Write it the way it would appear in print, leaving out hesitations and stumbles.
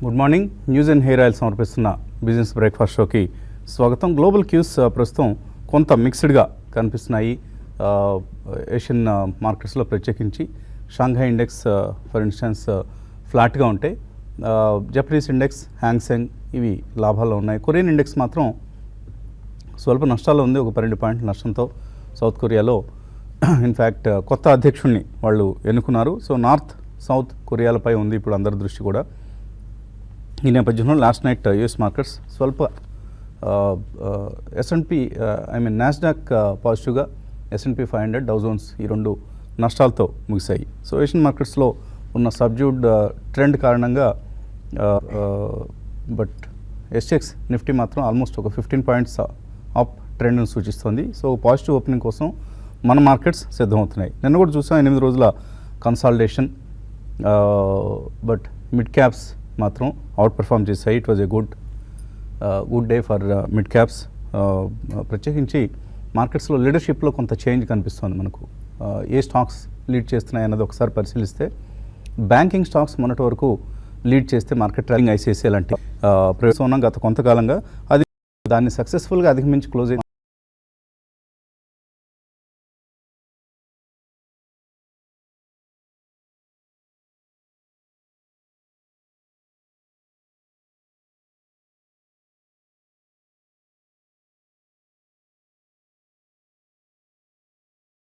Good morning. News and hair oil సమర్పిస్తున్న business breakfast షోకి స్వాగతం. గ్లోబల్ క్యూస్ ప్రస్తుతం కొంత మిక్స్డ్గా కనిపిస్తున్నాయి. ఏషియన్ మార్కెట్స్లో ప్రత్యేకించి షాంఘై ఇండెక్స్ ఫర్ ఇన్స్టెన్స్ ఫ్లాట్గా ఉంటే, జపనీస్ ఇండెక్స్, హ్యాంగ్సెంగ్ ఇవి లాభాల్లో ఉన్నాయి. కొరియన్ ఇండెక్స్ మాత్రం స్వల్ప నష్టాల్లో ఉంది, ఒక 12 పాయింట్ల నష్టంతో. సౌత్ కొరియాలో ఇన్ఫ్యాక్ట్ కొత్త అధ్యక్షుడిని వాళ్ళు ఎన్నుకున్నారు. సో నార్త్ సౌత్ కొరియాలపై ఉంది ఇప్పుడు అందరి దృష్టి కూడా. ఈ నేపథ్యంలో లాస్ట్ నైట్ యూఎస్ మార్కెట్స్ స్వల్ప S&P నాస్డాక్ పాజిటివ్గా, S&P 500, డౌ జోన్స్ ఈ రెండు నష్టాలతో ముగిశాయి. సో ఏషియన్ మార్కెట్స్లో ఉన్న సబ్జ్యూడ్ ట్రెండ్ కారణంగా బట్ SGX నిఫ్టీ మాత్రం ఆల్మోస్ట్ ఒక 15 పాయింట్స్ అప్ ట్రెండ్ను సూచిస్తుంది. సో పాజిటివ్ ఓపెనింగ్ కోసం మన మార్కెట్స్ సిద్ధమవుతున్నాయి. నిన్న కూడా చూసాం 8 రోజుల కన్సాలిడేషన్, బట్ మిడ్ క్యాప్స్ మాత్రం అవుట్ పర్ఫామ్ చేశాయి. It was a good day for mid caps. ప్రత్యేకించి మార్కెట్స్లో లీడర్షిప్లో కొంత చేంజ్ కనిపిస్తుంది మనకు. ఏ స్టాక్స్ లీడ్ చేస్తున్నాయి అన్నది ఒకసారి పరిశీలిస్తే, బ్యాంకింగ్ స్టాక్స్ మొన్నటి వరకు లీడ్ చేస్తే మార్కెట్ ట్రేడింగ్, ICICI లాంటి ప్రవేశం ఉన్నాం గత కొంతకాలంగా. అది దాన్ని సక్సెస్ఫుల్గా అధిగమించి క్లోజ్